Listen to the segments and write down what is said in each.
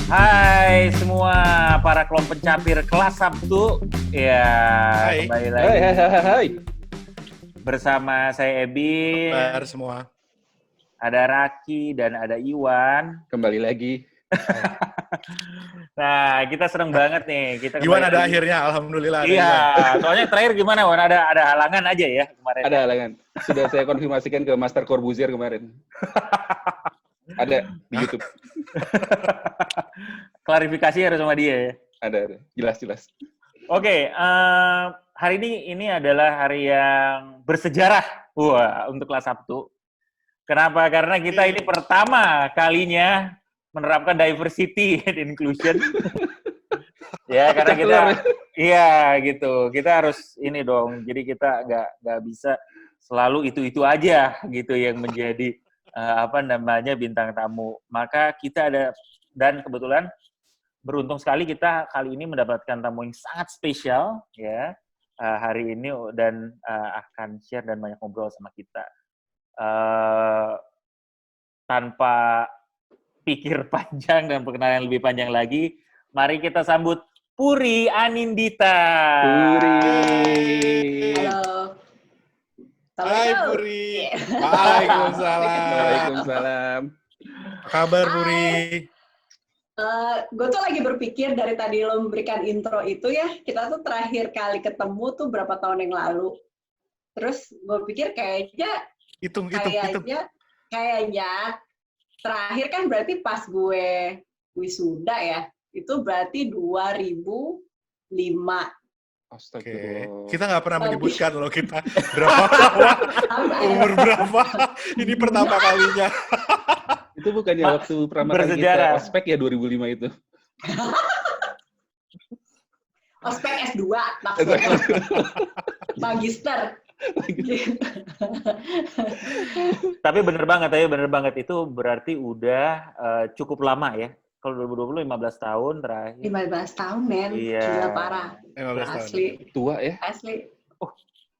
Hai semua para kelom pencapir kelas Sabtu. Ya, Hai. kembali lagi Hai. bersama saya Ebin. Kabar semua. Ada Raki dan ada Iwan. Kembali lagi. Nah, kita seneng banget nih. Kita Iwan ada lagi. akhirnya, alhamdulillah. Iya, soalnya terakhir gimana, Wan? Ada halangan aja ya kemarin. Ada halangan. Sudah saya konfirmasikan ke Master Corbuzier kemarin. Ada di YouTube. Klarifikasi harus sama dia ya. Ada. Jelas. Oke, hari ini adalah hari yang bersejarah untuk kelas Sabtu. Kenapa? Karena kita ini pertama kalinya menerapkan diversity and inclusion. Ya, karena kita, iya gitu. Kita harus ini dong. Jadi kita nggak bisa selalu itu aja gitu yang menjadi bintang tamu. Maka kita ada, dan kebetulan beruntung sekali kita kali ini mendapatkan tamu yang sangat spesial ya hari ini dan akan share dan banyak ngobrol sama kita. Tanpa pikir panjang dan perkenalan lebih panjang lagi, mari kita sambut Puri Anindita. Puri. Halo. Hai Puri. Waalaikumsalam. Apa kabar Puri? Gue tuh lagi berpikir dari tadi lo memberikan intro itu ya, kita tuh terakhir kali ketemu tuh berapa tahun yang lalu. Terus gue pikir kayaknya terakhir kan berarti pas gue wisuda ya, itu berarti 2005. Astaga. Oke. Kita nggak pernah menyebutkan loh kita berapa umur berapa. Ini pertama kalinya. Itu bukannya waktu pertama kali kita ospek ya 2005 itu? Ospek S2 maksudnya. Magister. Tapi bener banget itu berarti udah cukup lama ya. Kalau 2020 15 tahun terakhir. 15 tahun, men. Iya. Gila parah. 15 tahun. Asli. Tua ya? Asli. Oh,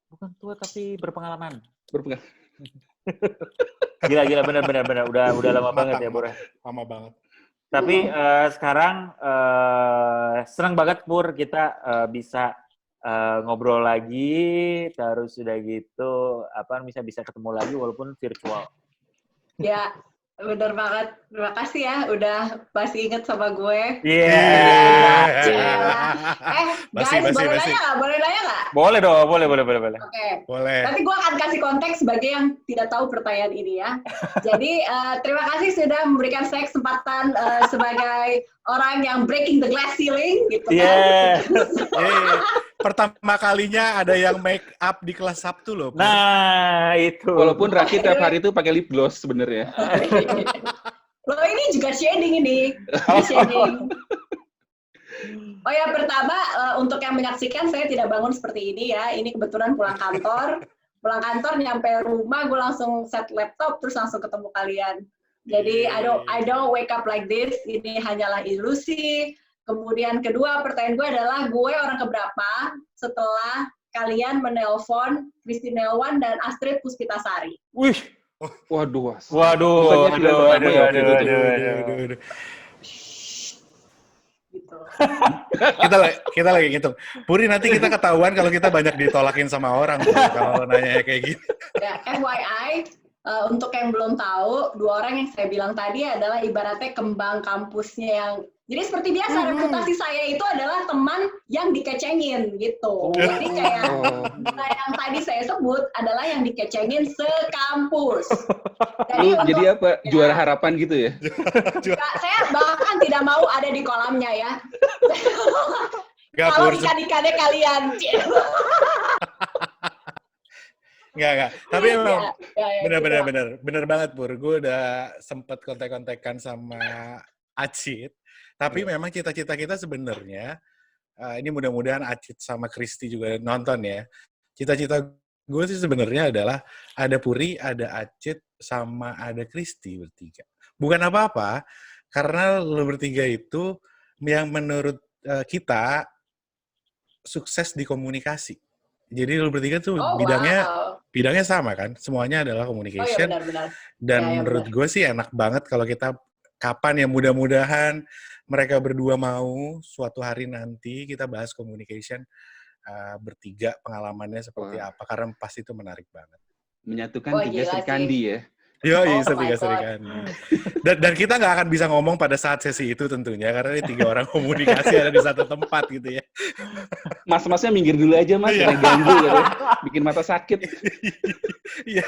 bukan tua tapi berpengalaman. Berpengalaman. Gila bener. Udah lama banget ya, Bro. Lama banget. Tapi sekarang senang banget Pur kita bisa ngobrol lagi, terus udah gitu bisa ketemu lagi walaupun virtual. Ya, bener banget. Terima kasih ya udah masih inget sama gue. Iya. Guys, boleh nanya nggak? Boleh dong, boleh. Oke. Boleh. Nanti gue akan kasih konteks sebagai yang tidak tahu pertanyaan ini ya. Jadi, terima kasih sudah memberikan saya kesempatan sebagai orang yang breaking the glass ceiling, gitu kan. Yeah. Pertama kalinya ada yang make up di kelas Sabtu loh. Nah, itu. Walaupun Raki tiap hari itu pakai lip gloss sebenarnya. Loh, ini juga shading ini. Shading. Oh ya, pertama untuk yang menyaksikan saya tidak bangun seperti ini ya. Ini kebetulan pulang kantor nyampe rumah gue langsung set laptop terus langsung ketemu kalian. Jadi I don't wake up like this. Ini hanyalah ilusi. Kemudian kedua pertanyaan gue adalah gue orang keberapa setelah kalian menelpon Christine Nelwan dan Astrid Puspitasari. Wih. Waduh. Gitu. kita lagi ngitung. Puri, nanti kita ketahuan kalau kita banyak ditolakin sama orang kalau nanya kayak gitu. Ya, FYI, untuk yang belum tahu, dua orang yang saya bilang tadi adalah ibaratnya kembang kampusnya yang... Jadi seperti biasa, reputasi saya itu adalah teman yang dikecengin, gitu. Jadi kayak yang tadi saya sebut adalah yang dikecengin sekampus. Jadi apa? Ya. Juara harapan gitu ya? Saya bahkan tidak mau ada di kolamnya ya. Kalau ikan-ikannya kalian. Enggak. Tapi emang bener banget, Pur. Gue udah sempet kontak-kontakan sama Acit. Tapi memang cita-cita kita sebenarnya, ini mudah-mudahan Acit sama Kristi juga nonton ya. Cita-cita gue sih sebenarnya adalah ada Puri, ada Acit, sama ada Kristi bertiga. Bukan apa-apa, karena lo bertiga itu yang menurut kita sukses di komunikasi. Jadi lo bertiga tuh bidangnya sama kan, semuanya adalah communication. Benar. Dan menurut gue sih enak banget kalau kita kapan ya, mudah-mudahan mereka berdua mau suatu hari nanti kita bahas communication bertiga, pengalamannya seperti apa, karena pasti itu menarik banget. Menyatukan tiga gila Sri sih. Kandi ya. Yoi, Oh my tiga Sri God. Kandi. Dan kita nggak akan bisa ngomong pada saat sesi itu tentunya, karena ini 3 orang komunikasi ada di satu tempat gitu ya. Mas-masnya minggir dulu aja mas, Iya. jangan ganggu gitu. Bikin mata sakit. Iya.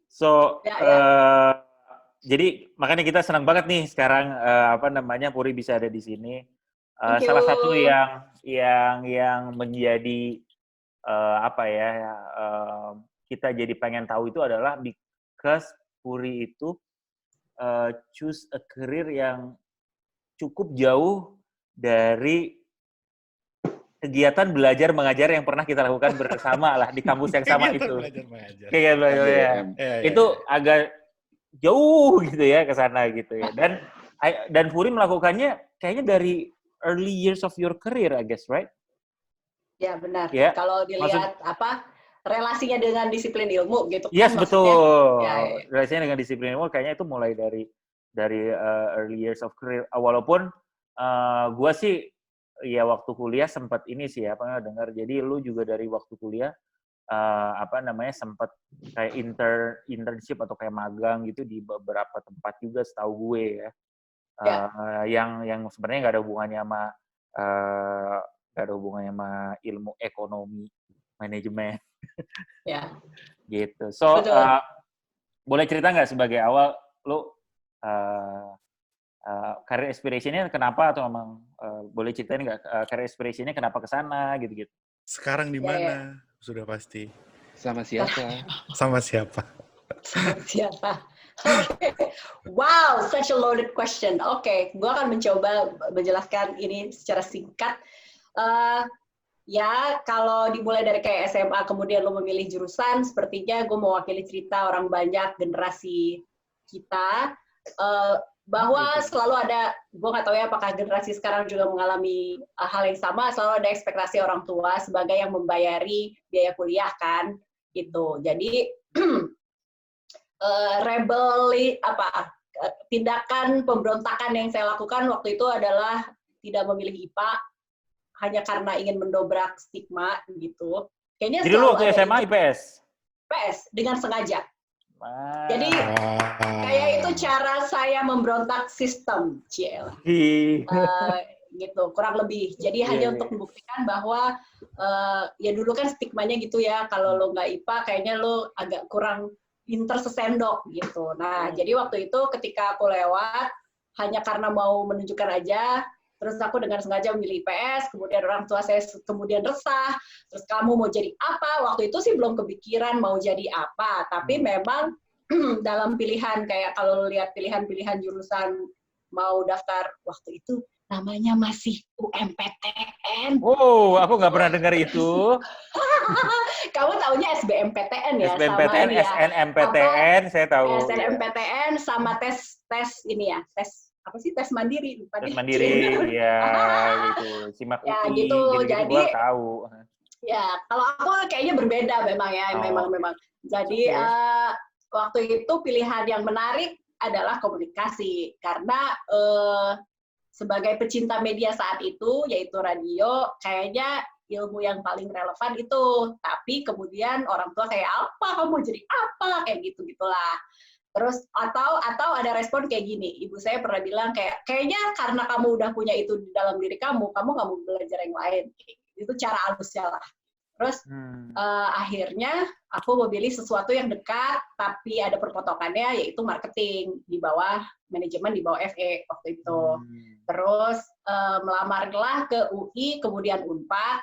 So, Ya. jadi makanya kita senang banget nih sekarang Puri bisa ada di sini. Thank you. Salah satu yang menjadi kita jadi pengen tahu itu adalah because Puri itu choose a career yang cukup jauh dari kegiatan belajar mengajar yang pernah kita lakukan bersama lah di kampus yang sama Kegiatan itu. belajar mengajar. Kayak ya. Itu agak jauh gitu ya ke sana gitu ya. Dan Puri melakukannya kayaknya dari early years of your career, I guess, right? Ya benar. Ya, Kalau dilihat relasinya dengan disiplin ilmu gitu kan. Yes, maksudnya. betul. Ya. Relasinya dengan disiplin ilmu kayaknya itu mulai dari early years of career. Walaupun gue sih ya waktu kuliah sempat ini sih dengar. Jadi lu juga dari waktu kuliah sempat kayak internship atau kayak magang gitu di beberapa tempat juga setahu gue ya. Yang sebenarnya nggak ada hubungannya sama ilmu ekonomi manajemen. Ya. Gitu. So boleh cerita nggak sebagai awal lu career aspiration-nya kenapa, atau memang boleh ceritain nggak career aspiration-nya kenapa ke sana gitu-gitu? Sekarang di mana? Sudah pasti. Sama siapa? Sama siapa? Sama siapa? Okay. Wow, such a loaded question. Oke, gue akan mencoba menjelaskan ini secara singkat. Ya, kalau dimulai dari kayak SMA, kemudian lo memilih jurusan, sepertinya gue mewakili cerita orang banyak generasi kita, bahwa selalu ada, gue nggak tahu ya apakah generasi sekarang juga mengalami hal yang sama, selalu ada ekspektasi orang tua sebagai yang membayari biaya kuliah kan, gitu. Jadi tindakan pemberontakan yang saya lakukan waktu itu adalah tidak memilih IPA hanya karena ingin mendobrak stigma gitu. Kayaknya jadi lu waktu SMA IPS? IPS dengan sengaja. Jadi kayak itu cara saya memberontak sistem, CL. Gitu, kurang lebih. Jadi hanya untuk membuktikan bahwa ya dulu kan stigmanya gitu ya, kalau lo nggak IPA kayaknya lo agak kurang pinter sesendok gitu. Nah, jadi waktu itu ketika aku lewat hanya karena mau menunjukkan aja, terus aku dengan sengaja memilih IPS, kemudian orang tua saya kemudian resah, terus kamu mau jadi apa? Waktu itu sih belum kepikiran mau jadi apa, tapi memang dalam pilihan, kayak kalau lihat pilihan-pilihan jurusan mau daftar, waktu itu namanya masih UMPTN. Oh, aku nggak pernah dengar itu. Kamu taunya SBMPTN ya? SBMPTN, SNMPTN, saya tahu. SNMPTN sama tes ini ya, apa sih, tes mandiri? Tes mandiri, ya gitu. Simak ya, UI, gitu. Jadi gua tahu. Ya, kalau aku kayaknya berbeda memang ya, memang. Jadi waktu itu pilihan yang menarik adalah komunikasi, karena sebagai pecinta media saat itu, yaitu radio, kayaknya ilmu yang paling relevan itu. Tapi kemudian orang tua kayak, apa kamu jadi apa, kayak gitu-gitulah. Terus atau ada respon kayak gini, ibu saya pernah bilang kayaknya karena kamu udah punya itu di dalam diri kamu nggak mau belajar yang lain. Itu cara halusnya lah. Terus akhirnya aku memilih sesuatu yang dekat, tapi ada perpotongannya, yaitu marketing di bawah manajemen, di bawah FE waktu itu. Terus melamarlah ke UI, kemudian UNPAD.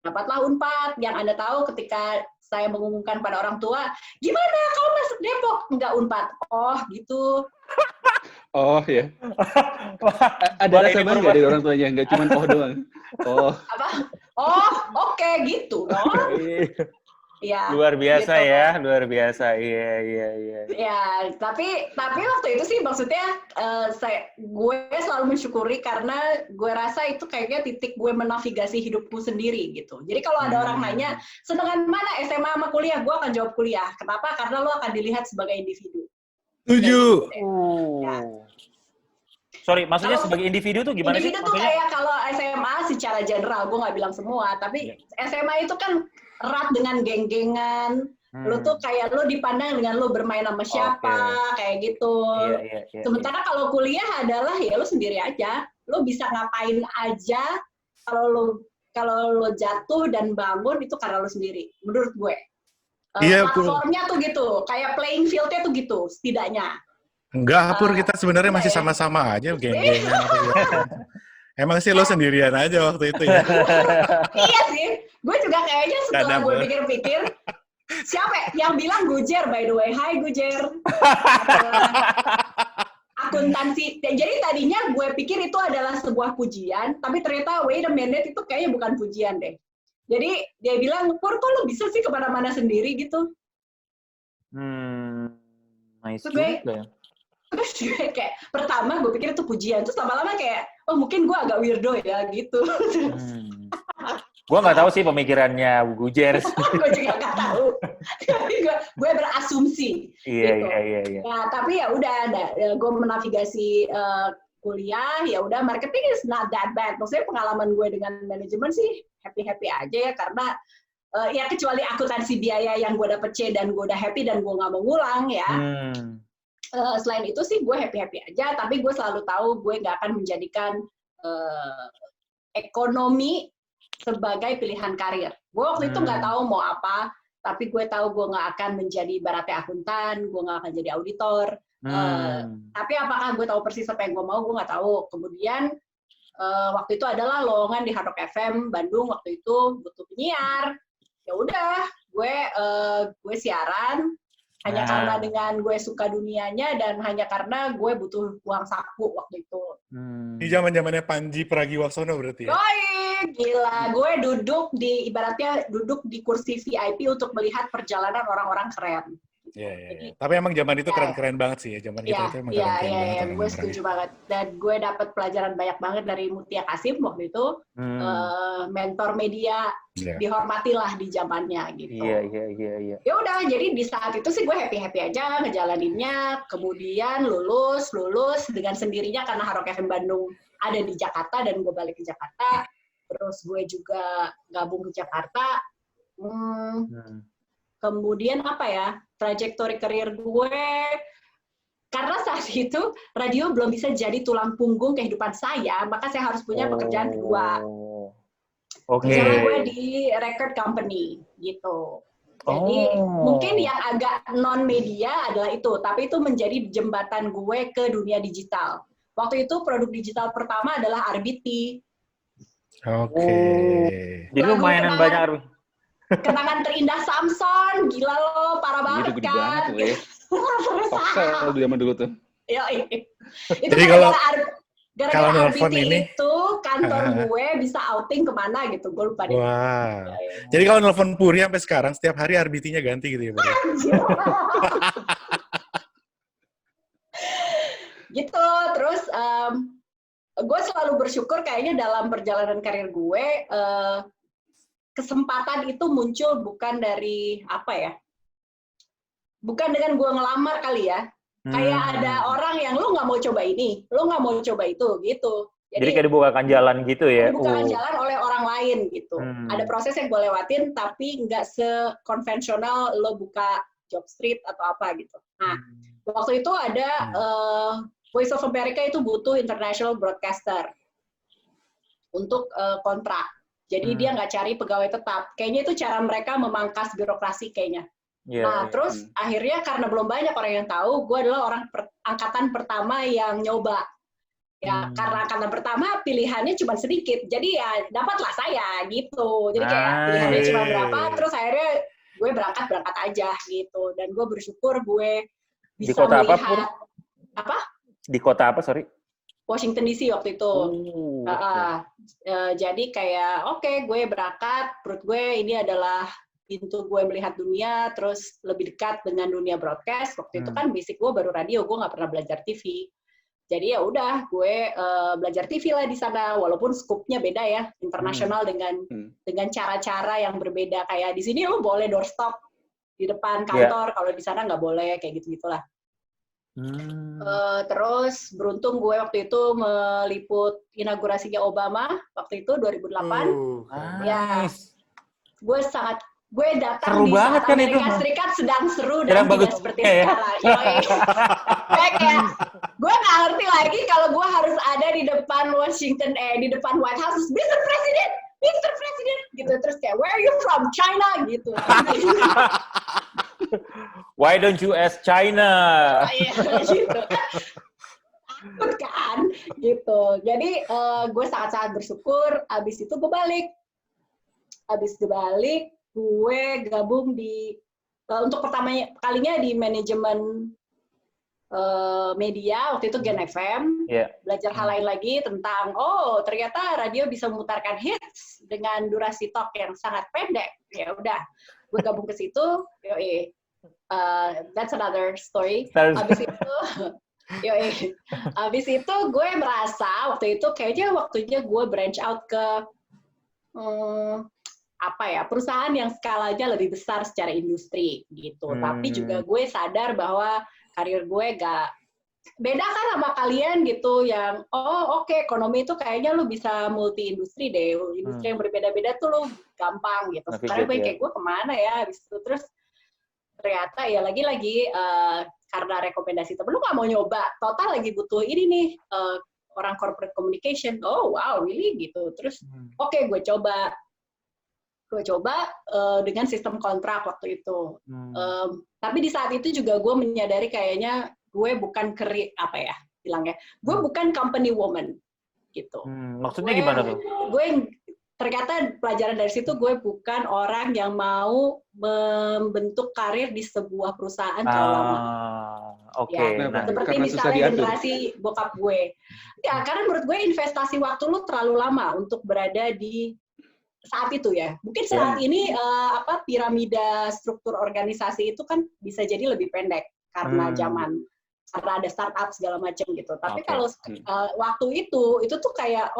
Dapatlah UNPAD, yang Anda tahu ketika saya mengumumkan pada orang tua, gimana kalau masuk Depok? Enggak UNPAD. Oh, gitu. Oh, ya. Ada rasa bangga dari orang tuanya, nggak cuma doang. Oh. Apa? Oh, oke, gitu. No? Ya, luar biasa gitu. Ya, luar biasa. Iya. Ya, tapi waktu itu sih maksudnya gue selalu mensyukuri, karena gue rasa itu kayaknya titik gue menavigasi hidupku sendiri gitu. Jadi kalau ada orang nanya, senengan mana SMA sama kuliah? Gue akan jawab kuliah. Kenapa? Karena lo akan dilihat sebagai individu. Setuju. Ya. Sorry, maksudnya Kalau sebagai individu tuh gimana sih? Individu tuh Maksudnya? kayak kalau SMA secara general, gue nggak bilang semua, tapi SMA itu kan erat dengan geng-gengan. Lu tuh kayak lu dipandang dengan lu bermain sama siapa, kayak gitu. Iya. Sementara kalau kuliah adalah ya lu sendiri aja. Lu bisa ngapain aja kalau lu jatuh dan bangun itu karena lu sendiri, menurut gue. Iya, Platformnya tuh gitu, kayak playing field-nya tuh gitu, setidaknya. Enggak, Pur, kita sebenarnya masih ya. sama-sama aja, geng-gengan. Emang sih lo sendirian aja waktu itu ya? Iya sih, gue juga kayaknya setelah gue pikir-pikir, siapa yang bilang Gujer, by the way, hai Gujer. Akuntansi, jadi tadinya gue pikir itu adalah sebuah pujian, tapi ternyata wait a minute, itu kayaknya bukan pujian deh. Jadi dia bilang, Pur, kok lo bisa sih kemana-mana sendiri gitu? Nice juga ya. Terus juga kayak, pertama gue pikir itu pujian, terus lama-lama kayak, oh mungkin gue agak weirdo ya, gitu. Gue nggak tahu sih pemikirannya Gujer. Gue juga nggak tahu. Tapi gue berasumsi. Iya. Nah, tapi ya udah, gue menavigasi kuliah, ya udah marketing is not that bad. Maksudnya pengalaman gue dengan manajemen sih happy-happy aja ya, karena ya kecuali akuntansi biaya yang gue dapet C dan gue udah happy dan gue nggak mau ngulang ya. Selain itu sih gue happy-happy aja, tapi gue selalu tahu gue nggak akan menjadikan ekonomi sebagai pilihan karir. Gue waktu itu nggak tahu mau apa, tapi gue tahu gue nggak akan menjadi ibaratnya akuntan, gue nggak akan jadi auditor. Tapi apakah gue tahu persis apa yang gue mau, gue nggak tahu. Kemudian waktu itu adalah lowongan di Hard Rock FM Bandung, waktu itu butuh penyiar. Ya udah, gue siaran hanya karena dengan gue suka dunianya dan hanya karena gue butuh uang saku waktu itu. Di zaman-zamannya Panji Pragiwaksono berarti ya? Gila, gue ibaratnya duduk di kursi VIP untuk melihat perjalanan orang-orang keren. Iya. Tapi emang zaman itu keren-keren banget sih ya. Zaman kita itu emang keren-keren banget. Iya, gue setuju banget. Dan gue dapat pelajaran banyak banget dari Mutia Kasim waktu itu. Mentor media, dihormatilah di zamannya gitu. Iya. Ya udah, jadi di saat itu sih gue happy-happy aja ngejalaninnya. Kemudian lulus dengan sendirinya karena Hard Rock FM Bandung ada di Jakarta dan gue balik ke Jakarta. Terus gue juga gabung ke Jakarta. Kemudian trajektori karir gue, karena saat itu radio belum bisa jadi tulang punggung kehidupan saya, maka saya harus punya pekerjaan kedua. Misalnya gue di record company gitu. Jadi mungkin yang agak non media adalah itu, tapi itu menjadi jembatan gue ke dunia digital. Waktu itu produk digital pertama adalah RBT. Jadi lumayan banyak. Kenangan terindah Samson, gila lo, parah banget kan. Toksel di zaman dulu tuh. Itu jadi gara-gara nelfon RBT ini itu kantor gue bisa outing kemana gitu, gue lupa deh. Wah. Jadi kalau nelfon Puri sampai sekarang setiap hari RBT-nya ganti gitu ya, Puri? Gitu, terus gue selalu bersyukur kayaknya dalam perjalanan karir gue, kesempatan itu muncul bukan dari bukan dengan gue ngelamar kali ya. Kayak ada orang yang lu nggak mau coba ini, lu nggak mau coba itu, gitu. Jadi kayak dibukakan jalan gitu ya? Dibukakan jalan oleh orang lain gitu. Ada proses yang gue lewatin, tapi nggak sekonvensional lo buka job street atau apa gitu. Nah, waktu itu ada Voice of America itu butuh international broadcaster untuk kontrak. Jadi dia nggak cari pegawai tetap. Kayaknya itu cara mereka memangkas birokrasi kayaknya. Terus akhirnya karena belum banyak orang yang tahu, gue adalah angkatan pertama yang nyoba. Ya, karena angkatan pertama pilihannya cuma sedikit. Jadi ya dapatlah saya gitu. Jadi kayak pilihannya cuma berapa, terus akhirnya gue berangkat aja gitu. Dan gue bersyukur gue bisa di kota melihat Di kota apa, sorry? Washington DC waktu itu. Jadi kayak gue berangkat, menurut gue ini adalah pintu gue melihat dunia, terus lebih dekat dengan dunia broadcast. Waktu itu kan basic gue baru radio, gue nggak pernah belajar TV. Jadi ya udah, gue belajar TV lah di sana, walaupun skupnya beda ya, internasional dengan cara-cara yang berbeda. Kayak di sini lo boleh doorstop di depan kantor, kalau di sana nggak boleh, kayak gitu-gitulah. Terus beruntung gue waktu itu meliput inaugurasinya Obama waktu itu 2008. Ya, gue datang Seru di banget saat kan Amerika itu. Serikat sedang seru Sedang dan tidak bagus seperti ya. sekarang. Kayak gue nggak ngerti lagi kalau gue harus ada di depan di depan White House, Mr. President, gitu. Terus kayak, where are you from? China, gitu. Why don't you ask China? Gitu. Takut kan, gitu. Jadi gue sangat-sangat bersyukur. Abis itu gue balik. Gue gabung untuk pertama kalinya di manajemen media, waktu itu Gen FM, belajar hal lain lagi tentang, ternyata radio bisa memutarkan hits dengan durasi talk yang sangat pendek. Ya udah, gue gabung ke situ, that's another story. Habis itu gue merasa waktu itu kayaknya waktunya gue branch out ke perusahaan yang skalanya lebih besar secara industri gitu. Tapi juga gue sadar bahwa karir gue gak beda kan sama kalian gitu yang ekonomi itu kayaknya lu bisa multi industri deh, industri yang berbeda-beda tuh lu gampang gitu. Sekarang gue kayak gue kemana ya habis itu, terus ternyata ya lagi-lagi karena rekomendasi temen lu gak mau nyoba, total lagi butuh ini nih orang corporate communication. Oh wow, really gitu. Terus gue coba dengan sistem kontrak waktu itu. Tapi di saat itu juga gue menyadari kayaknya gue bukan gue bukan company woman gitu. Maksudnya gimana tuh? Gue ternyata pelajaran dari situ, gue bukan orang yang mau membentuk karir di sebuah perusahaan terlalu lama. Seperti misalnya generasi bokap gue. Ya, karena menurut gue investasi waktu lu terlalu lama untuk berada di saat itu ya. Mungkin saat ini piramida struktur organisasi itu kan bisa jadi lebih pendek karena karena ada startup segala macam gitu. Tapi kalau waktu itu tuh kayak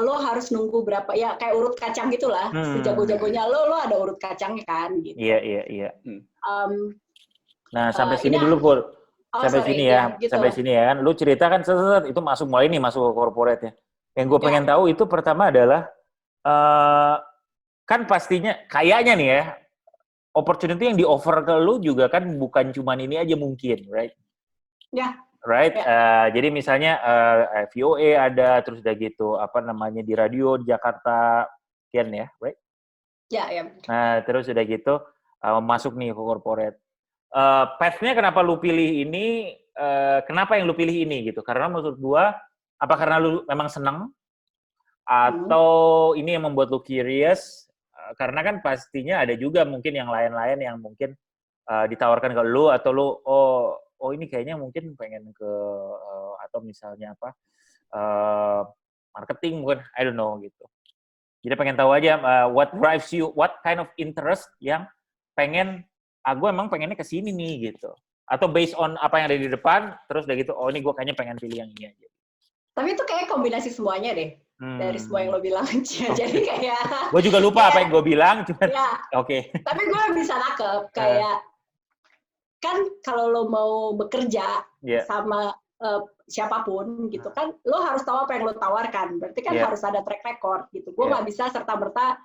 lo harus nunggu berapa ya, kayak urut kacang gitulah. Sejago-jagonya lo ada urut kacangnya kan gitu. Iya. Nah, sampai sini dulu, Pur. Sampai sini ya kan. Lu cerita kan itu masuk ke corporate ya. Yang gue pengen tahu itu pertama adalah kan pastinya kayaknya nih ya, opportunity yang di-offer ke lu juga kan bukan cuman ini aja mungkin, right? Ya. Right? Jadi misalnya VOA ada, terus udah gitu, di radio di Jakarta, Kian ya, right? Ya. Nah, terus udah gitu, masuk nih ke corporate. Path-nya kenapa lu pilih ini, kenapa yang lu pilih ini gitu? Karena menurut gua, apa karena lu memang seneng? Atau ini yang membuat lu curious? Karena kan pastinya ada juga mungkin yang lain-lain yang mungkin ditawarkan ke lu, atau lu, ini kayaknya mungkin pengen ke, atau misalnya marketing mungkin, I don't know gitu. Jadi pengen tahu aja, what drives you, what kind of interest yang pengen, gue emang pengennya ke sini nih gitu. Atau based on apa yang ada di depan, terus udah gitu, ini gue kayaknya pengen pilih yang ini aja. Tapi itu kayak kombinasi semuanya deh. Dari semua yang lo bilang. Jadi kayak... Gue juga lupa apa yang gue bilang, cuman oke. Tapi gue bisa nangkep, kayak... Kan kalau lo mau bekerja sama siapapun gitu kan, lo harus tahu apa yang lo tawarkan. Berarti kan harus ada track record gitu. Gue nggak bisa serta-merta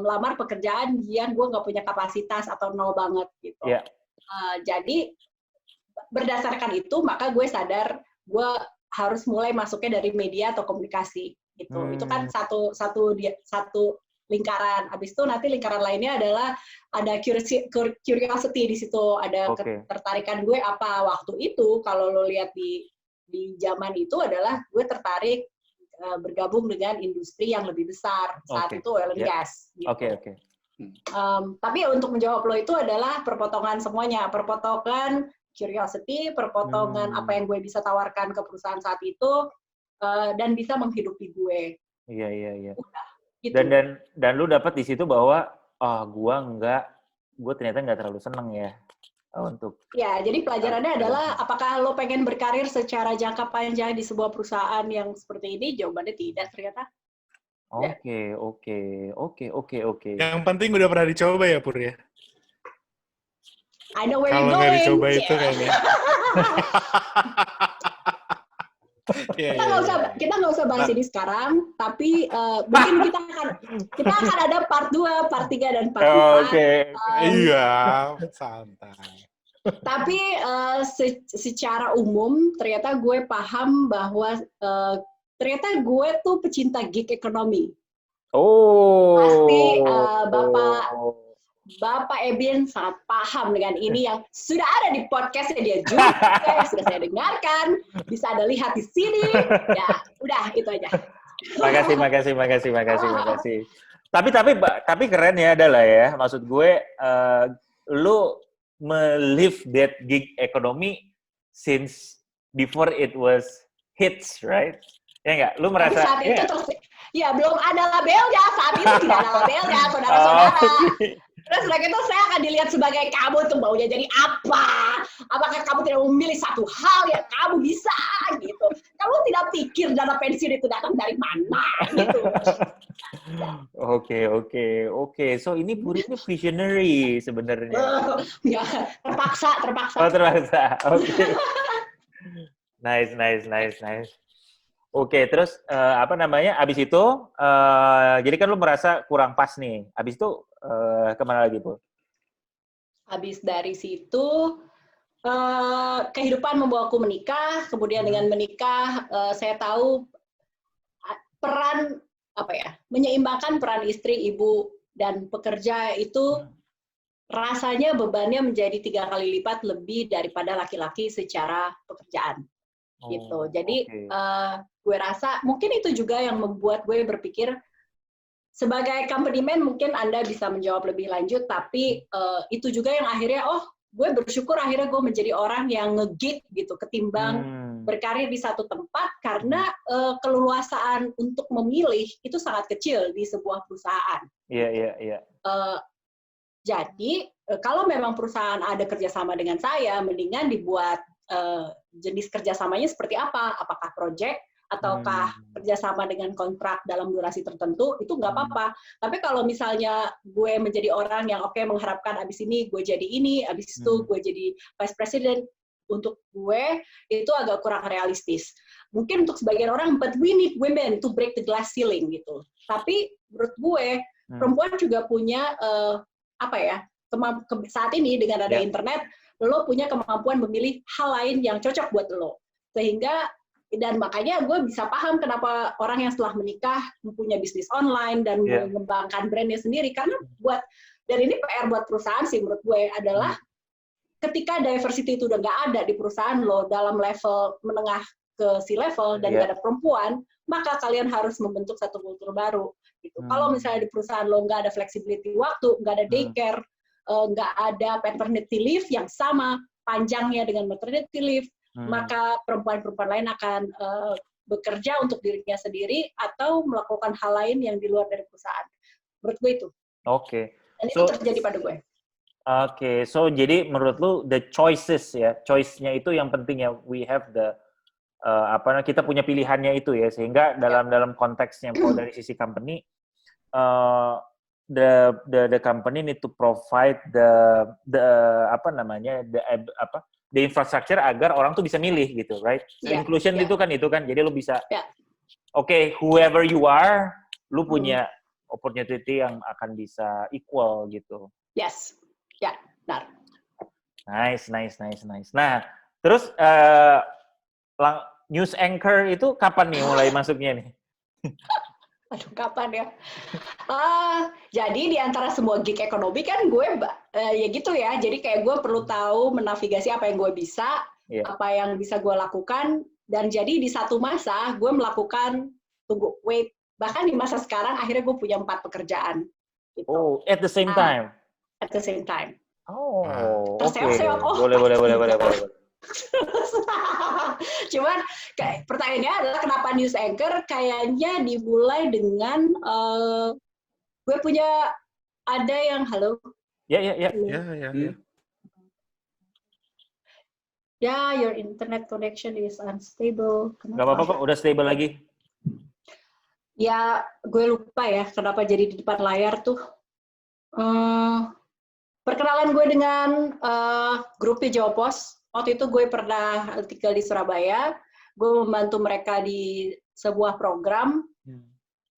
melamar pekerjaan yang gue nggak punya kapasitas atau nol banget gitu. Jadi berdasarkan itu maka gue sadar gue harus mulai masuknya dari media atau komunikasi gitu. Itu kan satu lingkaran. Habis itu nanti lingkaran lainnya adalah ada curiosity di situ, ada ketertarikan gue apa waktu itu. Kalau lo lihat di zaman itu adalah gue tertarik bergabung dengan industri yang lebih besar saat itu, oil and gas. Gitu. Tapi untuk menjawab lo itu adalah perpotongan semuanya, perpotongan curiosity, perpotongan apa yang gue bisa tawarkan ke perusahaan saat itu, dan bisa menghidupi gue. Iya. Udah. Gitu. Dan lu dapat di situ bahwa gue ternyata nggak terlalu seneng ya untuk. Ya, jadi pelajarannya adalah apakah lo pengen berkarir secara jangka panjang di sebuah perusahaan yang seperti ini? Jawabannya tidak ternyata. Oke. Yang penting udah pernah dicoba ya, Pur ya? I know where you're Kalau nggak going. dicoba itu kayaknya. Kita nggak usah bahas ini sekarang, tapi mungkin kita akan ada part 2, part 3 dan part 4. Oke. Iya, santai. Tapi secara umum ternyata gue paham bahwa ternyata gue tuh pecinta gig ekonomi. Oh. Pasti Bapak Ebin sangat paham dengan ini yang sudah ada di podcastnya dia juga, sudah saya dengarkan, bisa Anda lihat di sini. Ya, udah itu aja. Makasih. Tapi keren ya adalah ya. Maksud gue, lu live that gig economy since before it was hits, right? Ya nggak? Lu merasa? Tapi saat itu ya belum ada labelnya. Saat itu tidak ada labelnya, saudara-saudara. Terus udah gitu saya akan dilihat sebagai kamu tuh maunya jadi apa? Apakah kamu tidak memilih satu hal yang kamu bisa gitu? Kamu tidak pikir dana pensiun itu datang dari mana gitu? Oke. So ini Puri ini visionary sebenarnya. Ya, terpaksa. Oh, terpaksa. Oke. Nice. Oke, terus abis itu, jadi kan lu merasa kurang pas nih. Abis itu kemana lagi, Bu? Habis dari situ, kehidupan membawaku menikah. Kemudian dengan menikah, saya tahu peran menyeimbangkan peran istri, ibu, dan pekerja itu rasanya bebannya menjadi 3 kali lipat lebih daripada laki-laki secara pekerjaan. Gitu. Jadi gue rasa mungkin itu juga yang membuat gue berpikir sebagai company man mungkin Anda bisa menjawab lebih lanjut, tapi itu juga yang akhirnya gue bersyukur akhirnya gue menjadi orang yang nge-gig gitu ketimbang berkarir di satu tempat karena keleluasaan untuk memilih itu sangat kecil di sebuah perusahaan. Iya. Jadi kalau memang perusahaan ada kerjasama dengan saya, mendingan dibuat jenis kerjasamanya seperti apa? Apakah project ataukah kerjasama dengan kontrak dalam durasi tertentu? Itu nggak apa-apa. Tapi kalau misalnya gue menjadi orang yang mengharapkan abis ini gue jadi ini, abis itu gue jadi vice president, untuk gue itu agak kurang realistis. Mungkin untuk sebagian orang, but we need women to break the glass ceiling gitu. Tapi menurut gue perempuan juga punya saat ini dengan ada internet, lo punya kemampuan memilih hal lain yang cocok buat lo. Sehingga, dan makanya gue bisa paham kenapa orang yang setelah menikah mempunyai bisnis online dan mengembangkan brandnya sendiri. Karena dan ini PR buat perusahaan sih menurut gue adalah ketika diversity itu udah nggak ada di perusahaan lo dalam level menengah ke C-level dan nggak ada perempuan, maka kalian harus membentuk satu kultur baru. Gitu. Kalau misalnya di perusahaan lo nggak ada flexibility waktu, nggak ada daycare, nggak ada paternity leave yang sama panjangnya dengan maternity leave, maka perempuan-perempuan lain akan bekerja untuk dirinya sendiri atau melakukan hal lain yang di luar dari perusahaan. Menurut gue itu. Oke. Dan itu terjadi pada gue. Oke, so jadi menurut lu the choices ya, choice-nya itu yang penting ya. We have the kita punya pilihannya itu ya, sehingga dalam konteksnya kalau dari sisi company the company need to provide the infrastructure agar orang tuh bisa milih gitu, right? Inclusion itu kan, jadi lu bisa, whoever you are, lu punya opportunity yang akan bisa equal gitu. Yes, benar. Nice. Nah, terus news anchor itu kapan nih mulai masuknya nih? Aduh, kapan ya? Jadi di antara semua gig ekonomi kan gue ya gitu ya. Jadi kayak gue perlu tahu menavigasi apa yang gue bisa, apa yang bisa gue lakukan. Dan jadi di satu masa gue melakukan bahkan di masa sekarang akhirnya gue punya 4 pekerjaan. Gitu. Oh, at the same time? At the same time. Oh, oke. Boleh. Cuman pertanyaannya adalah kenapa news anchor kayaknya dimulai dengan gue punya ada yang halo. Ya. Ya, your internet connection is unstable. Gak apa-apa kok, udah stable lagi. Ya, gue lupa ya kenapa jadi di depan layar tuh. perkenalan gue dengan grupnya Jawa Pos. Waktu itu gue pernah tinggal di Surabaya. Gue membantu mereka di sebuah program.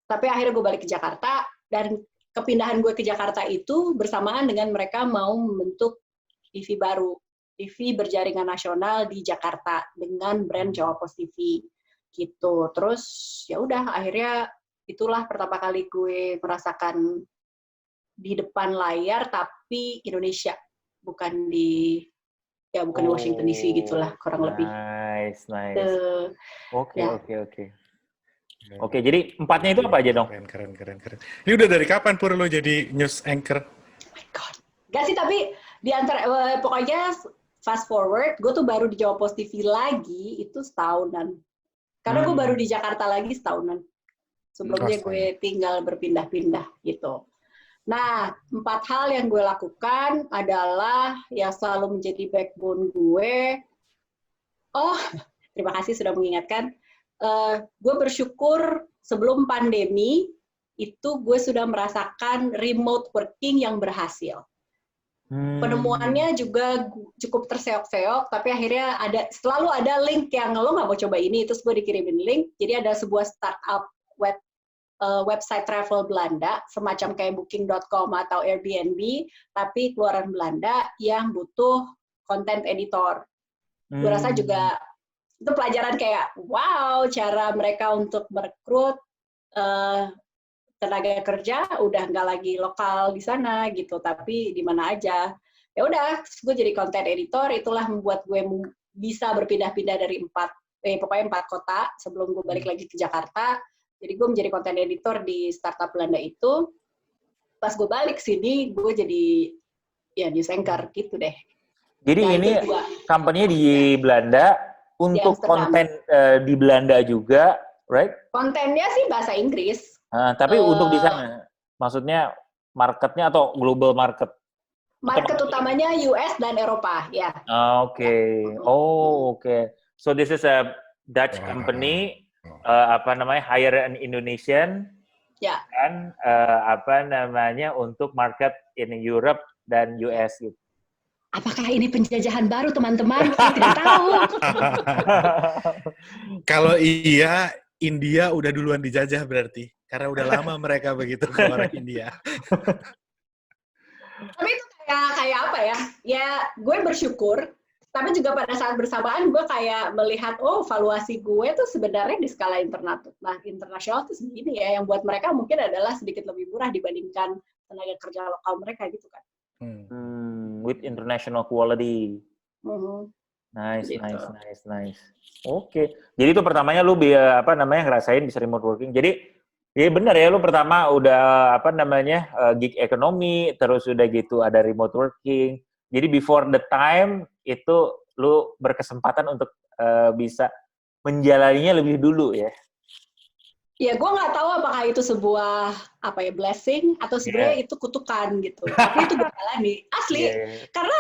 Tapi akhirnya gue balik ke Jakarta. Dan kepindahan gue ke Jakarta itu bersamaan dengan mereka mau membentuk TV baru. TV berjaringan nasional di Jakarta dengan brand Jawa Pos TV. Gitu. Terus ya udah akhirnya itulah pertama kali gue merasakan di depan layar tapi Indonesia, bukan di Washington DC gitulah kurang lebih. Nice. Oke. Ya. Oke, jadi 4-nya itu apa aja dong? Keren. Ini udah dari kapan Pur lo jadi news anchor? Oh my God. Gak sih, tapi di antara pokoknya fast forward, gue tuh baru di Jawa Pos TV lagi itu setahunan. Karena gue baru di Jakarta lagi setahunan. Sebelumnya gue tinggal berpindah-pindah gitu. Nah, 4 hal yang gue lakukan adalah yang selalu menjadi backbone gue. Oh, terima kasih sudah mengingatkan. Gue bersyukur sebelum pandemi, itu gue sudah merasakan remote working yang berhasil. Penemuannya juga cukup terseok-seok, tapi akhirnya selalu ada link yang lo nggak mau coba ini, terus gue dikirimin link. Jadi ada sebuah startup website travel Belanda, semacam kayak booking.com atau Airbnb, tapi keluaran Belanda yang butuh content editor. Gue rasa juga itu pelajaran kayak, wow, cara mereka untuk merekrut tenaga kerja udah nggak lagi lokal di sana gitu, tapi di mana aja. Ya udah, gue jadi content editor, itulah membuat gue bisa berpindah-pindah dari 4 kota sebelum gue balik lagi ke Jakarta. Jadi gue menjadi content editor di startup Belanda itu. Pas gue balik sini, gue jadi news anchor gitu deh. Jadi nah, ini company di Belanda untuk konten di Belanda juga, right? Kontennya sih bahasa Inggris. Tapi untuk di sana, maksudnya marketnya atau global market? Market utamanya US dan Eropa, ya. Oke. So this is a Dutch company, hire an Indonesian, dan untuk market in Europe dan US gitu. Apakah ini penjajahan baru, teman-teman? Saya tidak tahu. Kalau iya, India udah duluan dijajah berarti. Karena udah lama mereka begitu ke orang India. Tapi itu kayak apa ya? Ya, gue bersyukur. Tapi juga pada saat bersamaan, gue kayak melihat, valuasi gue tuh sebenarnya di skala internasional tuh segini ya. Yang buat mereka mungkin adalah sedikit lebih murah dibandingkan tenaga kerja lokal mereka gitu kan. With international quality. Nice. Oke. Jadi itu pertamanya lu ngerasain bisa remote working. Jadi ya benar ya, lu pertama udah gig ekonomi, terus udah gitu ada remote working. Jadi before the time itu lu berkesempatan untuk bisa menjalaninya lebih dulu ya. Ya, gue nggak tahu apakah itu sebuah blessing atau sebenarnya itu kutukan gitu. Tapi itu gue jalani asli. Karena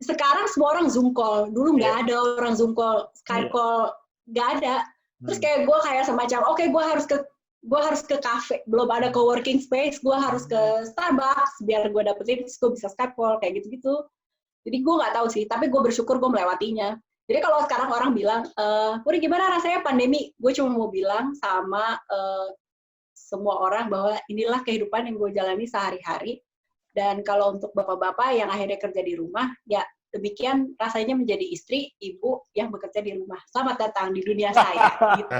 sekarang semua orang Zoom call. Dulu nggak ada orang Zoom call, Skype call nggak ada. Terus kayak gue kayak semacam gue harus ke cafe, belum ada co-working space, gue harus ke Starbucks biar gue dapetin, terus gue bisa Skype call kayak gitu-gitu. Jadi gue nggak tahu sih, tapi gue bersyukur gue melewatinya. Jadi kalau sekarang orang bilang, Puri gimana rasanya pandemi? Gue cuma mau bilang sama semua orang bahwa inilah kehidupan yang gue jalani sehari-hari. Dan kalau untuk bapak-bapak yang akhirnya kerja di rumah, ya demikian rasanya menjadi istri, ibu yang bekerja di rumah. Selamat datang di dunia saya. Gitu.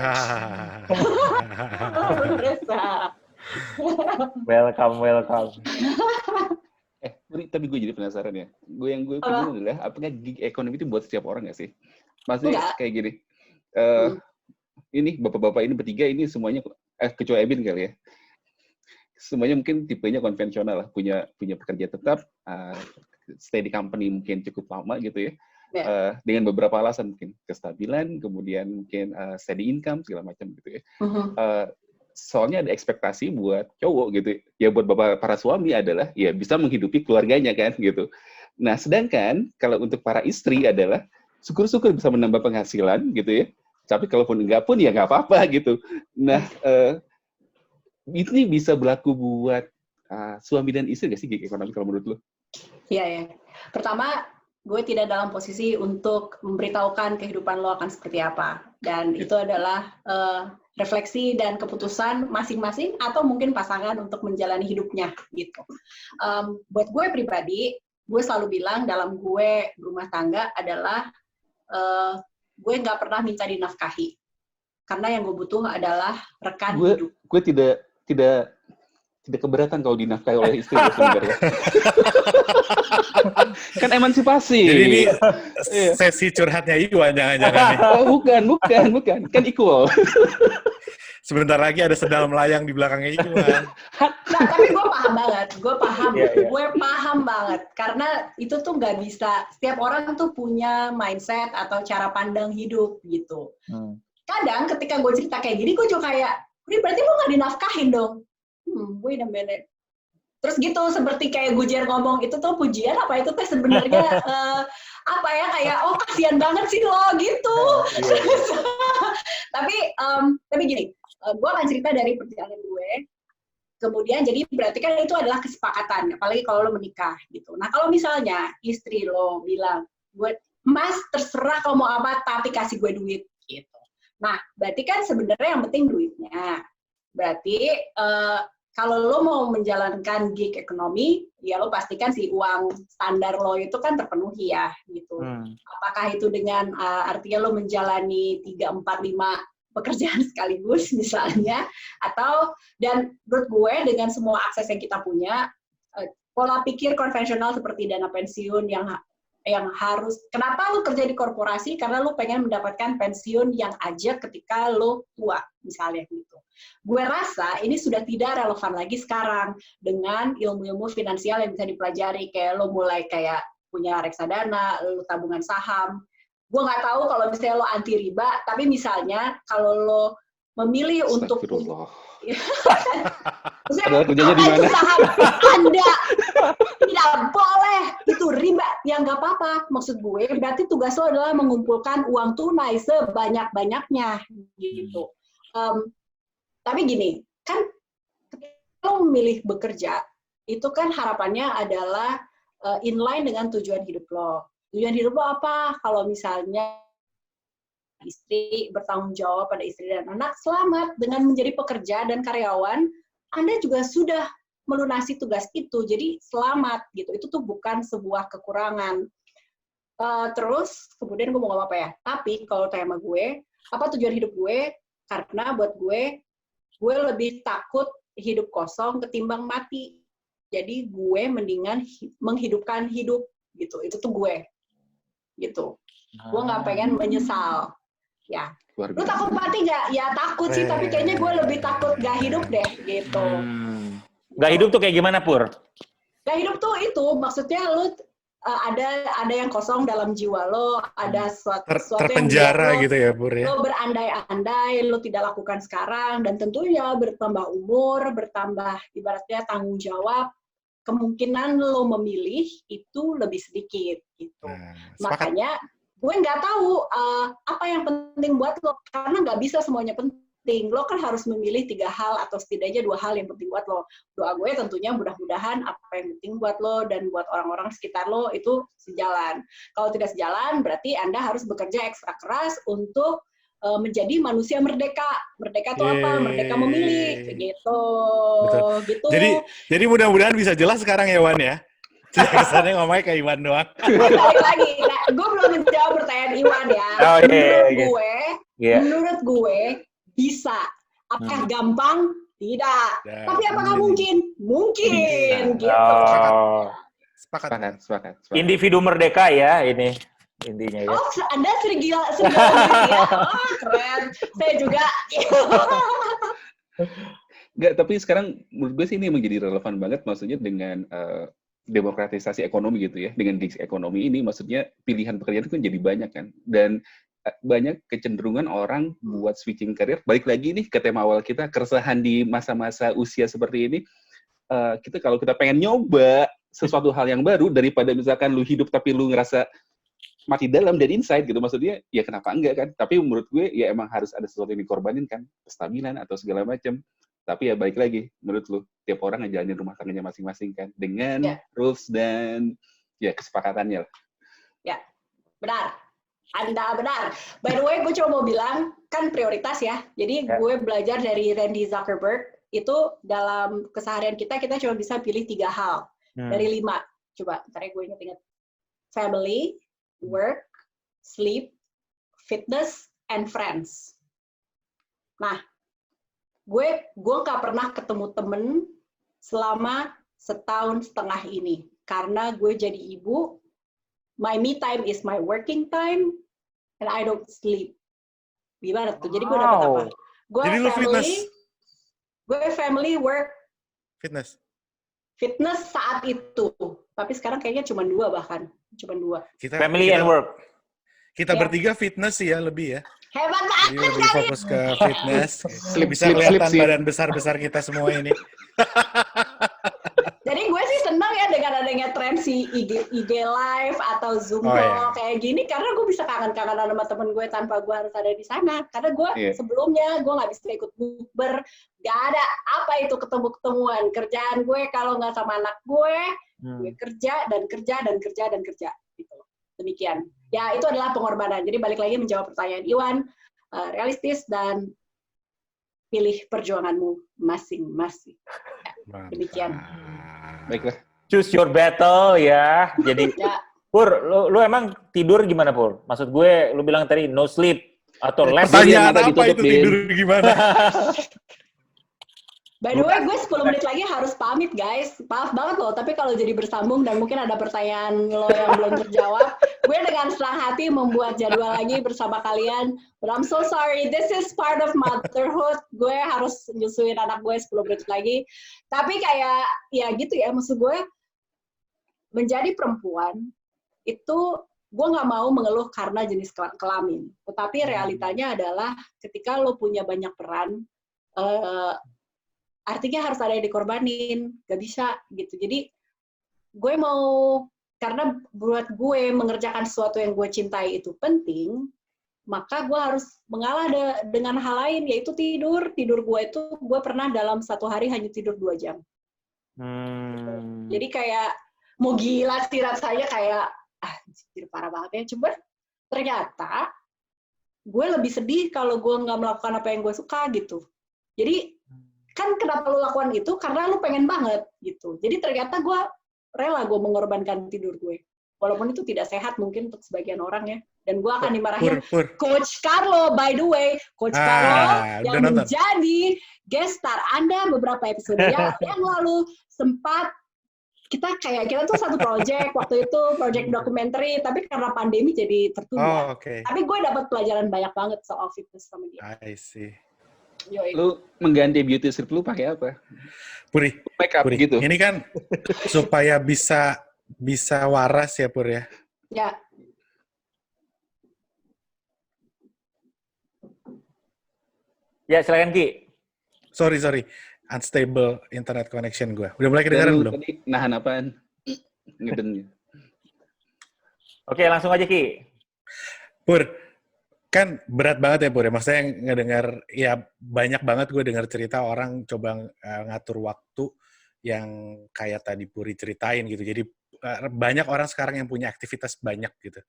Welcome. Tapi gue jadi penasaran ya. Yang gue bingung adalah, apakah gig ekonomi itu buat setiap orang nggak sih? Maksudnya kayak gini, ini bapak-bapak ini bertiga ini semuanya, kecuali Ebin kali ya, semuanya mungkin tipenya konvensional lah, punya pekerja tetap, stay di company mungkin cukup lama gitu ya, dengan beberapa alasan, mungkin kestabilan, kemudian mungkin steady income segala macam gitu ya. Soalnya ada ekspektasi buat cowok gitu ya, buat para suami adalah ya bisa menghidupi keluarganya kan gitu. Nah sedangkan kalau untuk para istri adalah syukur-syukur bisa menambah penghasilan gitu ya, tapi kalaupun enggak pun ya nggak apa-apa gitu. Nah ini bisa berlaku buat suami dan istri nggak sih gig ekonomi kalau menurut lo? Iya, ya. Pertama, gue tidak dalam posisi untuk memberitahukan kehidupan lo akan seperti apa. Dan itu adalah refleksi dan keputusan masing-masing atau mungkin pasangan untuk menjalani hidupnya gitu. Buat gue pribadi, gue selalu bilang dalam gue berumah tangga adalah gue nggak pernah minta dinafkahi. Karena yang gue butuh adalah rekan hidup. Gue tidak keberatan kalau dinafkahi oleh istri sebenarnya. Kan emansipasi. Jadi ini sesi curhatnya Iwan, jangan-jangan nih. Oh, bukan. Kan equal. Sebentar lagi ada sendal melayang di belakangnya Iwan. Nah, tapi gue paham banget. Gue Iya. paham banget. Karena itu tuh nggak bisa, setiap orang tuh punya mindset atau cara pandang hidup gitu. Kadang ketika gue cerita kayak gini, gue juga kayak, berarti lo nggak dinafkahin dong? Wait a minute. Terus gitu, seperti kayak Gujar ngomong, itu tuh pujian apa itu teh sebenarnya apa ya, kayak oh kasihan banget sih lo gitu. Tapi gini, gue akan cerita dari perjalanan gue. Kemudian jadi berarti kan itu adalah kesepakatan, apalagi kalau lo menikah gitu. Nah kalau misalnya istri lo bilang, Mas terserah kamu mau apa, tapi kasih gue duit gitu. Nah berarti kan sebenarnya yang penting duitnya. Berarti kalau lo mau menjalankan gig ekonomi, ya lo pastikan si uang standar lo itu kan terpenuhi ya, gitu. Apakah itu dengan artinya lo menjalani 3, 4, 5 pekerjaan sekaligus misalnya, atau dan menurut gue dengan semua akses yang kita punya, pola pikir konvensional seperti dana pensiun yang harus, kenapa lo kerja di korporasi? Karena lo pengen mendapatkan pensiun yang ajak ketika lo tua, misalnya gitu. Gue rasa ini sudah tidak relevan lagi sekarang dengan ilmu-ilmu finansial yang bisa dipelajari, kayak lo mulai kayak punya reksadana, lo tabungan saham. Gue nggak tahu kalau misalnya lo anti riba, tapi misalnya kalau lo memilih untuk Adalah kerjanya di mana? Saham Anda tidak boleh itu riba, ya nggak apa-apa. Maksud gue berarti tugas lo adalah mengumpulkan uang tunai sebanyak-banyaknya gitu. Tapi gini, kan lo memilih bekerja, itu kan harapannya adalah inline dengan tujuan hidup lo. Tujuan hidup lo apa? Kalau misalnya istri bertanggung jawab pada istri dan anak, selamat. Dengan menjadi pekerja dan karyawan, Anda juga sudah melunasi tugas itu, jadi selamat gitu. Itu tuh bukan sebuah kekurangan. Terus kemudian gue mau ngomong apa ya? Tapi kalau tema gue, apa tujuan hidup gue? Karena buat gue lebih takut hidup kosong ketimbang mati. Jadi gue mendingan menghidupkan hidup gitu. Itu tuh gue gitu. Gue nggak pengen menyesal. Ya. Lu takut mati nggak? Ya takut sih, tapi kayaknya gue lebih takut gak hidup deh gitu. Gak hidup tuh kayak gimana, Pur? Gak hidup tuh itu, maksudnya lu ada yang kosong dalam jiwa lo, ada sesuatu terpenjara yang gitu ya, Pur ya. Lo berandai-andai, lo tidak lakukan sekarang, dan tentunya bertambah umur, bertambah ibaratnya tanggung jawab, kemungkinan lo memilih itu lebih sedikit gitu. Makanya gue nggak tahu apa yang penting buat lo, karena nggak bisa semuanya penting. Lo kan harus memilih 3 hal atau setidaknya 2 hal yang penting buat lo. Doa gue tentunya mudah-mudahan apa yang penting buat lo dan buat orang-orang sekitar lo itu sejalan. Kalau tidak sejalan, berarti Anda harus bekerja ekstra keras untuk menjadi manusia merdeka. Merdeka itu apa? Merdeka memilih, gitu. Betul. Gitu. Jadi mudah-mudahan bisa jelas sekarang ya, Wan ya. Kesannya ngomongnya ke Iwan doang. Balik lagi, gue belum menjawab pertanyaan Iwan ya. Menurut gue bisa. Apakah gampang? Tidak. Tapi apakah mungkin? Mungkin. Gitu. Sepakat. Individu merdeka ya ini intinya ya. Oh, Anda sering gila gitu ya? Oh, keren. Saya juga. Enggak, tapi sekarang menurut gue sih ini menjadi relevan banget, maksudnya dengan demokratisasi ekonomi gitu ya. Dengan gigs ekonomi ini maksudnya pilihan pekerjaan itu kan jadi banyak kan. Dan banyak kecenderungan orang buat switching karir. Balik lagi nih ke tema awal kita, keresahan di masa-masa usia seperti ini. Kalau kita pengen nyoba sesuatu hal yang baru, daripada misalkan lu hidup tapi lu ngerasa mati dalam dan inside gitu, maksudnya ya kenapa enggak kan? Tapi menurut gue ya emang harus ada sesuatu yang dikorbanin kan, kestabilan atau segala macam. Tapi ya balik lagi, menurut lu tiap orang ngejalanin rumah tangganya masing-masing kan, dengan rules dan ya kesepakatannya lah. Ya, benar. Anda benar. By the way, gue cuma mau bilang, kan prioritas ya. Jadi gue belajar dari Randy Zuckerberg, itu dalam keseharian kita cuma bisa pilih 3 hal. Dari 5. Coba, ntar gue inget-inget. Family, work, sleep, fitness, and friends. Nah, gue nggak pernah ketemu temen selama 1,5 tahun ini. Karena gue jadi ibu, my me time is my working time, and I don't sleep. Gimana tuh? Jadi gue dapat apa? Gue family, work, fitness saat itu. Tapi sekarang kayaknya cuma 2 bahkan. Cuma 2. Family and work. Kita bertiga fitness ya lebih ya. Hebat banget. Jadi lebih fokus ke fitness. Bisa kelihatan badan besar-besar kita semua ini. Jadi gue sih senang ya dengan adanya tren si IG Live atau Zoom call kayak gini, karena gue bisa kangen-kangenan sama temen gue tanpa gue harus ada di sana. Karena gue sebelumnya gue nggak bisa ikut bukber, nggak ada apa itu ketemu-ketemuan. Kerjaan gue kalau nggak sama anak gue kerja dan kerja dan kerja dan kerja. Gitu. Demikian. Ya itu adalah pengorbanan. Jadi balik lagi menjawab pertanyaan Iwan, realistis dan pilih perjuanganmu masing-masing. Ya, demikian. Baiklah. Choose your battle ya. Jadi, Pur, lu emang tidur gimana, Pur? Maksud gue, lu bilang tadi no sleep atau less sleep. Pertanyaan apa itu tidur gimana? By the way, gue 10 menit lagi harus pamit, guys. Maaf banget loh, tapi kalau jadi bersambung dan mungkin ada pertanyaan lo yang belum terjawab, gue dengan senang hati membuat jadwal lagi bersama kalian. But I'm so sorry, this is part of motherhood. Gue harus nyusuin anak gue 10 menit lagi. Tapi kayak, ya gitu ya, maksud gue, menjadi perempuan, itu gue nggak mau mengeluh karena jenis kelamin. Tetapi realitanya adalah ketika lo punya banyak peran, artinya harus ada yang dikorbanin, gak bisa gitu. Jadi gue mau, karena buat gue mengerjakan sesuatu yang gue cintai itu penting, maka gue harus mengalah dengan hal lain, yaitu tidur. Tidur gue itu, gue pernah dalam 1 hari hanya tidur 2 jam. Jadi kayak, mau gila sih rasanya kayak, anjir parah banget ya. Coba ternyata, gue lebih sedih kalau gue nggak melakukan apa yang gue suka gitu. Jadi, kan kenapa lu lakukan itu? Karena lu pengen banget gitu. Jadi ternyata gue rela gue mengorbankan tidur gue. Walaupun itu tidak sehat mungkin untuk sebagian orang ya. Dan gue akan dimarahin Coach Carlo, by the way. Coach Carlo yang menjadi guest star Anda beberapa episode yang lalu sempat kita tuh satu project waktu itu, project dokumenter, tapi karena pandemi jadi tertunda. Tapi gue dapat pelajaran banyak banget soal fitness sama dia. I see. Yoi. Lu mengganti beauty sleep lu pakai apa? Puri. Make up gitu. Ini kan supaya bisa waras ya, Pur ya. Ya. Ya, silakan Ki. Sorry. Unstable internet connection gue. Udah mulai kedengaran belum? Tadi nahan apaan? Ngedennya. Oke, langsung aja Ki. Pur, kan berat banget ya Pur ya, maksudnya ngedengar, ya banyak banget gue dengar cerita orang coba ngatur waktu yang kayak tadi Puri ceritain gitu, jadi banyak orang sekarang yang punya aktivitas banyak gitu.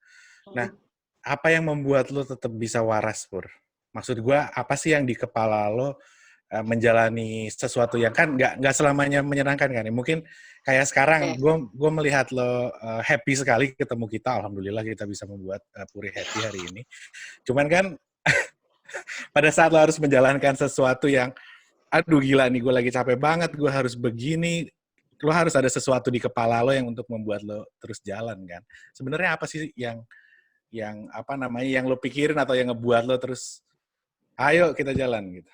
Nah, apa yang membuat lo tetap bisa waras Pur? Maksud gue, apa sih yang di kepala lo menjalani sesuatu yang kan nggak selamanya menyenangkan kan? Mungkin kayak sekarang gue melihat lo happy sekali ketemu kita, alhamdulillah kita bisa membuat Puri happy hari ini. Cuman kan pada saat lo harus menjalankan sesuatu yang aduh gila nih gue lagi capek banget, gue harus begini, lo harus ada sesuatu di kepala lo yang untuk membuat lo terus jalan kan. Sebenarnya apa sih yang apa namanya yang lo pikirin atau yang ngebuat lo terus ayo kita jalan gitu?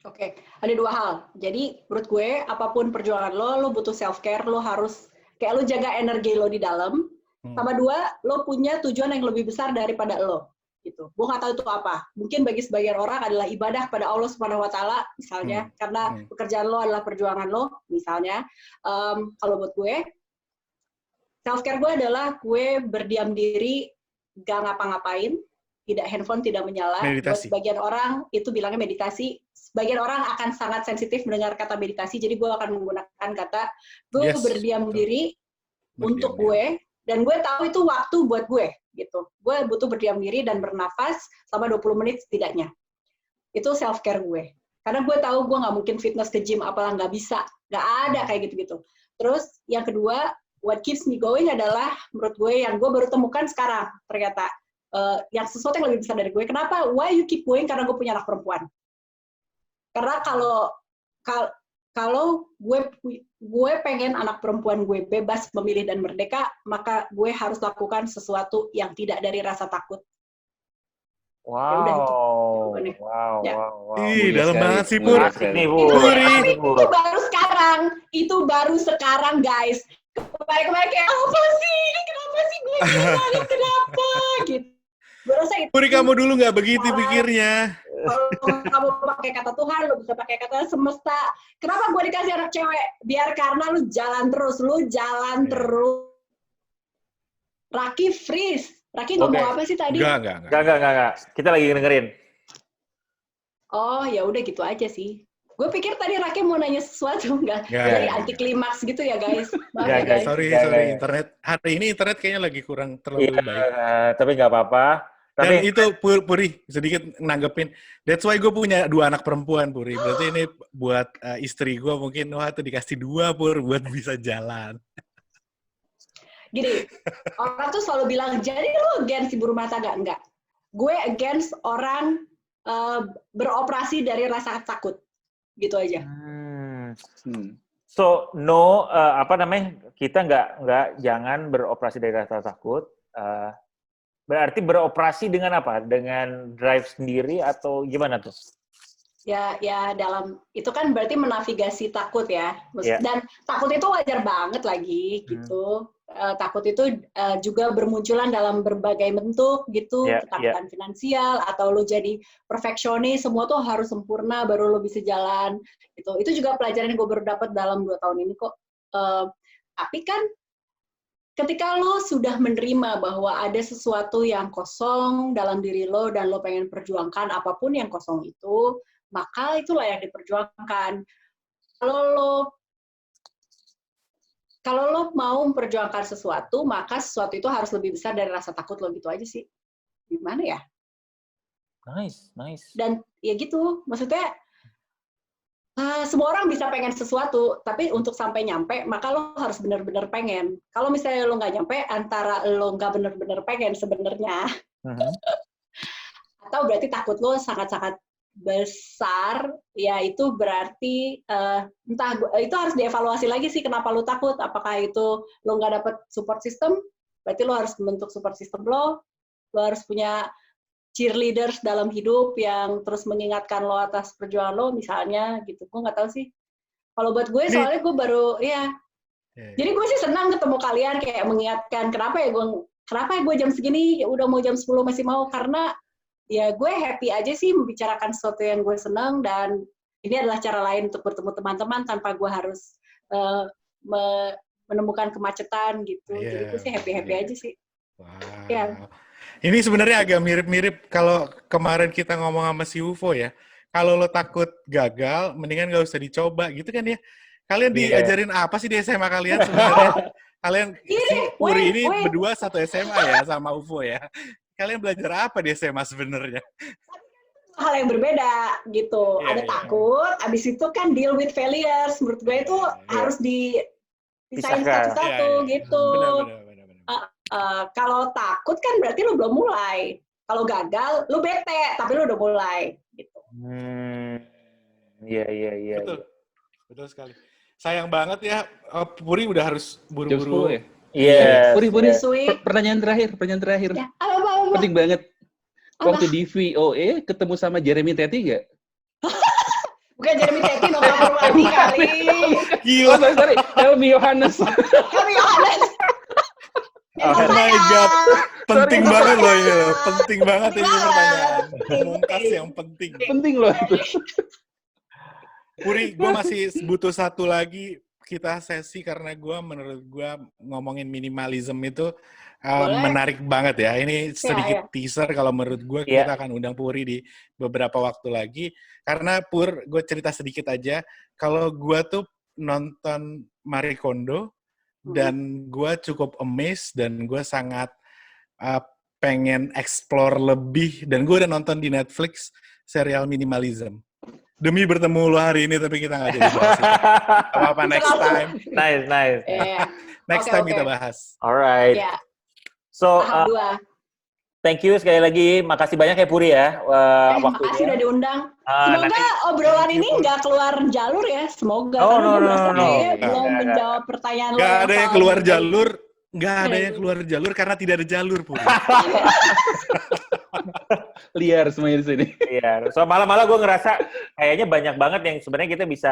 Oke, ada 2 hal. Jadi, menurut gue, apapun perjuangan lo butuh self-care, lo harus, kayak lo jaga energi lo di dalam, sama 2, lo punya tujuan yang lebih besar daripada lo. Gitu. Gue nggak tahu itu apa. Mungkin bagi sebagian orang adalah ibadah pada Allah Subhanahu Wa Taala, misalnya, karena pekerjaan lo adalah perjuangan lo, misalnya. Kalau buat gue, self-care gue adalah gue berdiam diri, gak ngapa-ngapain, tidak handphone, tidak menyala. Buat sebagian orang, itu bilangnya meditasi. Sebagian orang akan sangat sensitif mendengar kata meditasi, jadi gue akan menggunakan kata, gue berdiam diri untuk gue, Dan gue tahu itu waktu buat gue, gitu. Gue butuh berdiam diri dan bernafas selama 20 menit setidaknya. Itu self-care gue. Karena gue tahu gue nggak mungkin fitness ke gym, apalah nggak bisa. Nggak ada kayak gitu-gitu. Terus yang kedua, what keeps me going adalah, menurut gue, yang gue baru temukan sekarang, ternyata. Yang sesuatu yang lebih besar dari gue. Kenapa? Why you keep going? Karena gue punya anak perempuan. Karena kalau gue pengen anak perempuan gue bebas memilih dan merdeka, maka gue harus lakukan sesuatu yang tidak dari rasa takut. Wow. Ya udah itu. Wow. Ya. Ih, dalam sekali, banget sih, mulia Pur. Asik nih, Bu. Tapi itu baru sekarang. Itu baru sekarang, guys. Kemarin kayak, apa sih? Kenapa sih gue gini banget? Kenapa? Gitu. Gue rasa itu. Puri, kamu dulu nggak begitu pikirnya. Kalau kamu pakai kata Tuhan, lo bisa pakai kata semesta. Kenapa gue dikasih anak cewek? Biar karena lu jalan terus. Terus. Raki freeze. Raki ngomong apa sih tadi? Enggak. Kita lagi dengerin. Oh, ya udah gitu aja sih. Gue pikir tadi Raki mau nanya sesuatu, enggak? Jadi anti klimaks gitu ya, guys. Maaf ya, guys. Sorry, internet. Hari ini internet kayaknya lagi kurang terlalu baik. Tapi nggak apa-apa. Dan itu, Puri, sedikit nanggepin. That's why gue punya 2 anak perempuan, Puri. Berarti ini buat istri gue mungkin, wah tuh dikasih 2, Pur, buat bisa jalan. Gini, orang tuh selalu bilang, jadi lo against ibu rumah tangga? Enggak. Gue against orang beroperasi dari rasa takut. Gitu aja. So, no, kita nggak jangan beroperasi dari rasa takut. Berarti beroperasi dengan apa? Dengan drive sendiri atau gimana tuh? Ya dalam itu kan berarti menavigasi takut ya. Dan takut itu wajar banget lagi gitu. Takut itu juga bermunculan dalam berbagai bentuk gitu, ketakutan finansial atau lo jadi perfeksionis, semua tuh harus sempurna baru lo bisa jalan gitu. Itu juga pelajaran yang gue baru dapat dalam 2 tahun ini kok. Tapi kan ketika lo sudah menerima bahwa ada sesuatu yang kosong dalam diri lo dan lo pengen perjuangkan apapun yang kosong itu, maka itu layak diperjuangkan. Kalau lo mau memperjuangkan sesuatu, maka sesuatu itu harus lebih besar dari rasa takut lo, gitu aja sih. Gimana ya? Nice. Dan ya gitu, maksudnya semua orang bisa pengen sesuatu, tapi untuk sampai nyampe, maka lo harus benar-benar pengen. Kalau misalnya lo nggak nyampe, antara lo nggak benar-benar pengen sebenarnya, atau berarti takut lo sangat-sangat besar, ya itu berarti itu harus dievaluasi lagi sih kenapa lo takut. Apakah itu lo nggak dapet support system, berarti lo harus membentuk support system lo harus punya cheerleaders dalam hidup yang terus mengingatkan lo atas perjuangan lo, misalnya gitu. Gue nggak tahu sih. Kalau buat gue, soalnya gue baru, Jadi gue sih senang ketemu kalian, kayak mengingatkan, kenapa ya gue jam segini, udah mau jam 10 masih mau, karena ya gue happy aja sih membicarakan sesuatu yang gue senang, dan ini adalah cara lain untuk bertemu teman-teman tanpa gue harus menemukan kemacetan gitu. Jadi gue sih happy-happy aja sih. Wow. Ya. Ini sebenarnya agak mirip-mirip kalau kemarin kita ngomong sama si UFO ya. Kalau lo takut gagal, mendingan gak usah dicoba gitu kan ya. Kalian diajarin apa sih di SMA kalian sebenarnya? Kalian si Puri ini berdua satu SMA ya sama UFO ya. Kalian belajar apa di SMA sebenarnya? Hal yang berbeda gitu. Ada takut, abis itu kan deal with failures. Menurut gue itu harus dipisahin satu-satu gitu. Benar. Kalau takut kan berarti lo belum mulai. Kalau gagal, lo bete, tapi lo udah mulai. Gitu. Iya. Betul sekali. Sayang banget ya, Puri udah harus buru-buru. Ya? Iya. Puri. Pertanyaan terakhir. Ya, apa? Penting banget. Waktu di VOA ketemu sama Jeremy Teti nggak? Bukan Jeremy Teti, Nova Purwati kali. Gila. Sorry. Helmi Yohanes. Oh my God. Penting banget loh ini loh. Penting banget ini pertanyaan. Mungkas yang penting. Penting loh itu. Puri, gue masih butuh satu lagi kita sesi karena menurut gue ngomongin minimalism itu menarik banget ya. Ini sedikit teaser kalau menurut gue kita akan undang Puri di beberapa waktu lagi. Karena gue cerita sedikit aja. Kalau gue tuh nonton Marie Kondo dan gue cukup amazed dan gue sangat pengen explore lebih, dan gue udah nonton di Netflix serial Minimalism. Demi bertemu lo hari ini, tapi kita nggak jadi bahas itu. Apa-apa next time. Nice. Iya. Next Oke, time oke. kita bahas. Alright. Ya, So, tahap 2. thank you sekali lagi. Makasih banyak ya Puri ya. Makasih udah diundang. Semoga Nanti, obrolan ini nggak keluar jalur ya. Semoga. Oh, karena no, gue no, merasa no. kayaknya Nggak, belum nggak. menjawab pertanyaan lo. Nggak ada yang paling keluar penting. jalur. Nggak ada yang keluar jalur karena tidak ada jalur, Puri. Liar semuanya di sini. iya. So malah gue ngerasa kayaknya banyak banget yang sebenarnya kita bisa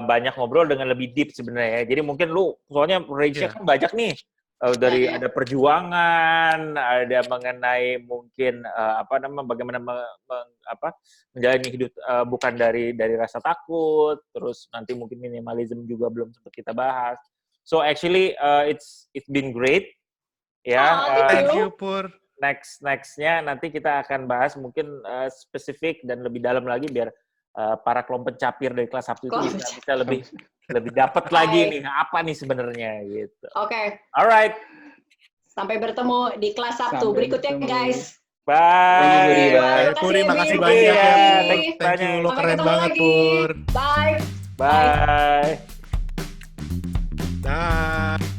banyak ngobrol dengan lebih deep sebenarnya ya. Jadi mungkin lu soalnya range-nya Iya. kan banyak nih. Dari Iya. ada perjuangan, ada mengenai mungkin bagaimana menjalani hidup bukan dari rasa takut, terus nanti mungkin minimalism juga belum sempat kita bahas. So actually it's been great. Ya, Thank you, Pur. nextnya nanti kita akan bahas mungkin spesifik dan lebih dalam lagi biar para kelompok pencapir dari kelas Sabtu itu bisa lebih dapat lagi nih apa nih sebenarnya gitu. Oke. Alright, Sampai bertemu di kelas Sabtu berikutnya, guys. bye. Bye, Puri, makasih Terima banyak ya, kasih. Pur. Thanks Thank you, lo Sampai keren ketemu banget, lagi. Pur. Bye. Bye. Dah.